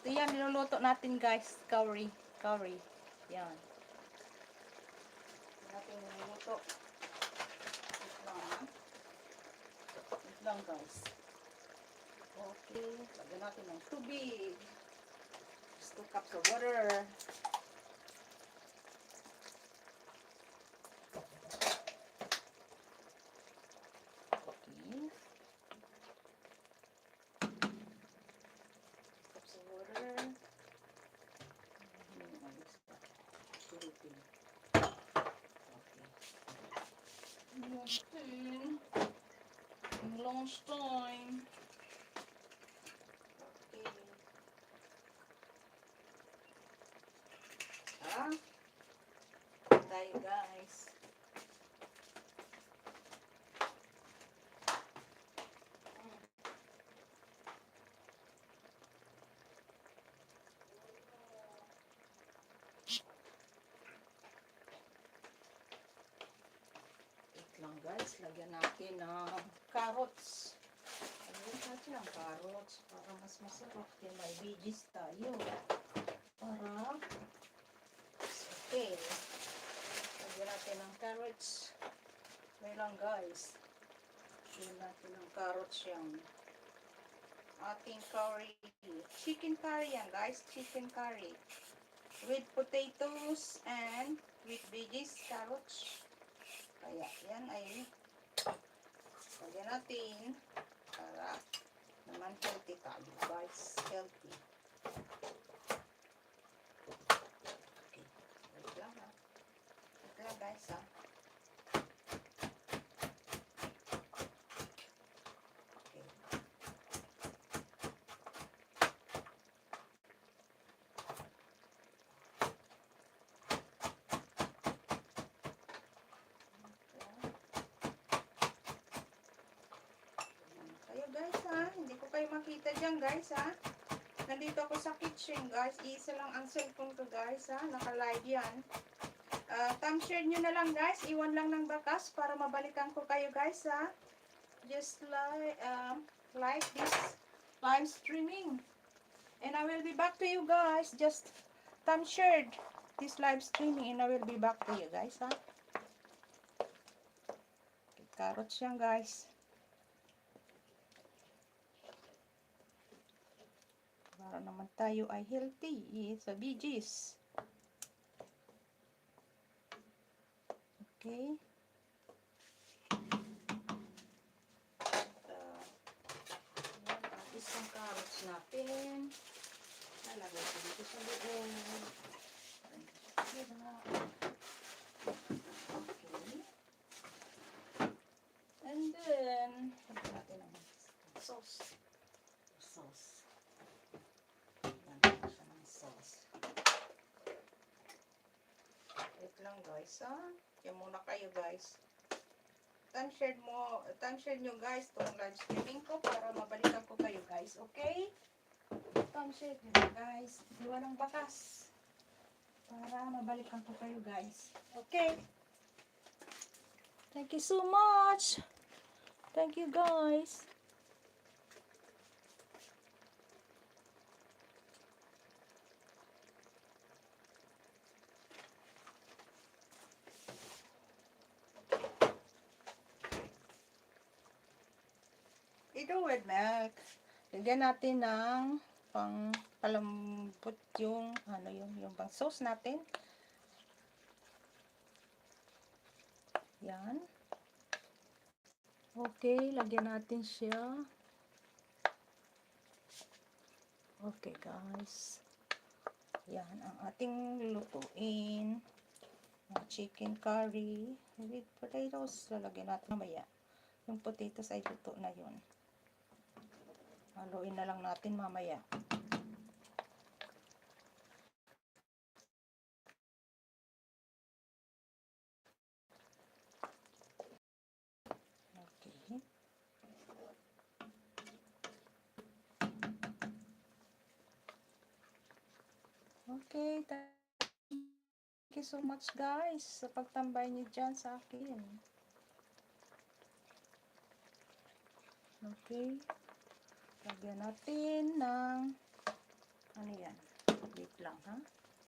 Ito yan, niluluto natin guys. Curry. Curry. Yan. Natin niluluto. Wait lang guys. Okay. Lagyan natin ng tubig. Just 2 cups of water. Lunch time. Okay. Tayo guys. Lang guys, lagyan natin ng carrots. Lagyan natin ng carrots para mas masarap. Kaya may veggies tayo. Para okay. Lagyan natin ng carrots. May lang guys. Lagyan natin ng carrots yung ating curry. Chicken curry yan guys. Chicken curry. With potatoes and with veggies, carrots. Kaya, yan ay lagyan natin para naman healthy tayo, guys. Healthy. Okay. Wait lang ha. Wait lang guys ha. Okay. Guys ha, hindi ko kayo makita dyan guys ha. Nandito ako sa kitchen guys. Isa lang ang cellphone ko guys ha. Naka-live yan. Thumb share nyo na lang guys. Iwan lang ng bakas para mabalikan ko kayo guys ha. Just like this live streaming. And I will be back to you guys. Just thumb share this live streaming and I will be back to you guys ha. Okay, carrots yan guys. Para naman tayo ay healthy sa veggies. Okay. Tapos ang carrots natin. Nalagay ko dito sa loob. Okay. And then, lagyan natin ang sauce. Wait lang guys ha. Yan muna kayo guys. Time share nyo guys itong live streaming ko para mabalikan ko kayo guys. Okay? Time share nyo guys. Iwan ng bakas. Para mabalikan ko kayo guys. Okay? Thank you so much. Thank you guys. Ito with milk. Lagyan natin ng pang palambot yung yung pang sauce natin. Yan. Okay, lagyan natin siya. Okay, guys. Yan ang ating lutuin. Chicken curry with potatoes. Lalagyan natin mamaya. Yung potatoes ay luto na yun. Haluin na lang natin mamaya. Okay. Okay. Thank you so much guys sa pagtambay niyo dyan sa akin. Okay. Lagyan natin ng Wait lang ha.